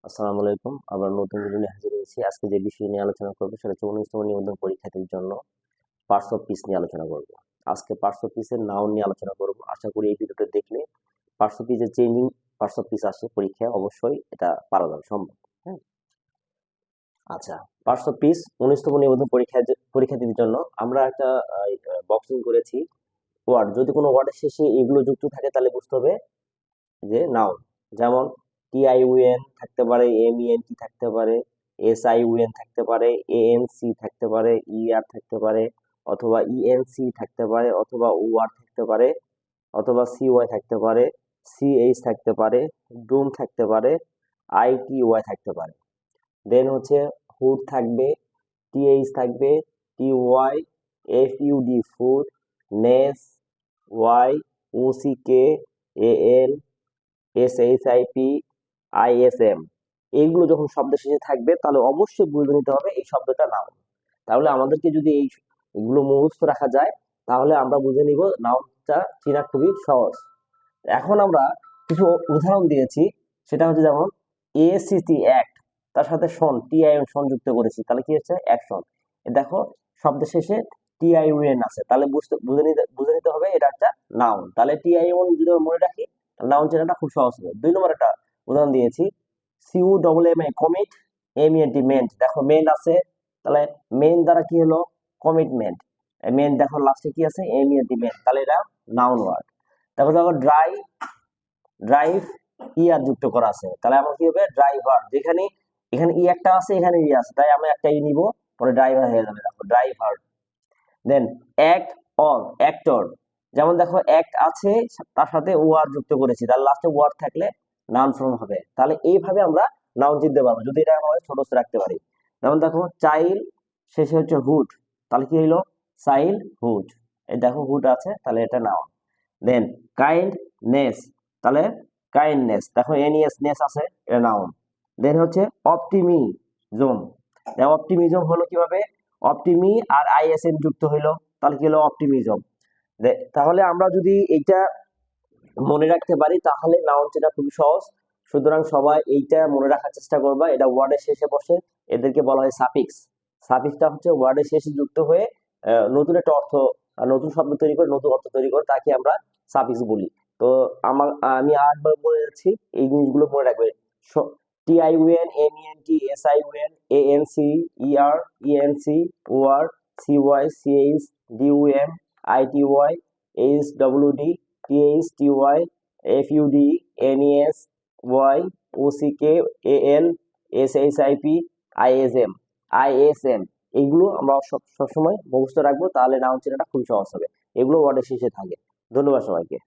আসসালামু আলাইকুম। আবার নতুন ভিডিও নিয়ে হাজির হয়েছি। আজকে যে বিষয় নিয়ে আলোচনা করবো সেটা হচ্ছে 19তম নিবন্ধন পরীক্ষার্থীর জন্য পার্টস অফ স্পিচ নিয়ে আলোচনা করব। আজকে পার্টস অফ স্পিচের নাউন নিয়ে আলোচনা করব। আশা করি এই ভিডিওটা দেখলে পার্টস অফ স্পিচের চেঞ্জিং পার্টস অফ স্পিচ আসে পরীক্ষায়, অবশ্যই এটা পারা যাবে, সম্ভব। হ্যাঁ, আচ্ছা। পার্টস অফ স্পিচ 19তম নিবন্ধন পরীক্ষার্থীদের জন্য আমরা একটা বক্সিং করেছি। ওয়ার্ড, যদি কোনো ওয়ার্ডের শেষে এগুলো যুক্ত থাকে তাহলে বুঝতে হবে যে নাউন। যেমন টিআইউএন থাকতে পারে, এমইএনটি থাকতে পারে, এসআইউএন থাকতে পারে, এএনসি থাকতে পারে, ইআর থাকতে পারে, অথবা ইএনসি থাকতে পারে, অথবা ওআর থাকতে পারে, অথবা সিওয়াই থাকতে পারে, সিএইচ থাকতে পারে, ডুম থাকতে পারে, আইটিওয়াই থাকতে পারে। দেন হচ্ছে হুড থাকবে, টিএইচ থাকবে, TY, FUD food, ness, Y, OCK, AL, SHIP, ISM, এইগুলো যখন শব্দের শেষে থাকবে তাহলে অবশ্যই বুঝে নিতে হবে এই শব্দটা নাউন। তাহলে আমাদেরকে যদি এইগুলো মুখস্থ রাখা যায় তাহলে আমরা বুঝে নিব নাউনটা চেনা খুবই সহজ। এখন আমরা কিছু উদাহরণ দিয়েছি, সেটা হচ্ছে যেমন এসিটি অ্যাক্ট, তার সাথে শন, টিআইএন সংযুক্ত করেছি, তাহলে কি হচ্ছে অ্যাকশন। দেখো শব্দের শেষে টিআইএন আছে, তাহলে বুঝে নিতে হবে এটা একটা নাউন। তাহলে টিআইএন যদি আমরা মনে রাখি নাউন চেনাটা খুব সহজ হবে। 2 নম্বর একটা উদাহরণ দিয়েছি, see you double M A commit, এমইএনটি meant. দেখো মেন্ট আছে, তাহলে মেন দ্বারা কি হলো কমিটমেন্ট। মেন দেখো লাস্টে কি আছে এমইএনটি মেন্ট, তাহলে এটা নাউন ওয়ার্ড। তারপর দেখো ড্রাইভ ইয়ার যুক্ত করা আছে, তাহলে আমার কি হবে ড্রাইভার। যেখানে এখানে ই একটা আছে, এখানে ই আছে, তাই আমরা একটা ই নিব, পরে ড্রাইভার হয়ে যাবে। দেখো driver. Then act or, actor. যেমন দেখো অ্যাক্ট আছে, তার সাথে ওয়ার যুক্ত করেছি, তার লাস্টে ওয়ার থাকলে নাউন ফর্ম হবে। তাহলে এইভাবে আমরা নাউন চিনতে পারবো যদি এটা আমরা ছোট রাখতে পারি। যেমন দেখো চাইল্ড, শেষে হচ্ছে হুড, তাহলে কি হইলো চাইল্ড হুড। এই দেখো হুড আছে, তাহলে এটা নাউন। দেন কাইন্ডনেস, তাহলে কাইন্ডনেস, দেখো এনইএস নেস আছে, এটা নাউন। দেন হচ্ছে অপটিমিজম। অপটিমিজম হলো কিভাবে, অপটিমি আর আইএসএম যুক্ত হইলো, তাহলে কি হলো অপটিমিজম। তাহলে আমরা যদি এইটা মনে রাখতে পারি তাহলে নাউন চেনা খুবই সহজ। সুতরাং সবাই এইটা মনে রাখার চেষ্টা করবা। এটা ওয়ার্ডের শেষে বসে, এদেরকে বলা হয় সাফিক্স। সাফিক্সটা হচ্ছে ওয়ার্ডের শেষে যুক্ত হয়ে নতুন একটা অর্থ, নতুন শব্দ তৈরি করে, নতুন অর্থ তৈরি করে, তাকে আমরা সাফিক্স বলি। তো আমি আরেকবার বলে যাচ্ছি, এই জিনিসগুলো মনে রাখবে। TIUN, MENT, SIUN, ANC, ER, ENC, OR, CY, CH, DUM, ITY, HWD, TH, TY, FUD, NES, Y, OCK, AL, SHIP, ISM, ISM, এগুলো আমরা সবসময় মুখস্থ রাখবো, তাহলে নাউন চেনাটা খুব সহজ হবে। এগুলো ওয়ার্ডের শেষে থাকে। ধন্যবাদ সবাইকে।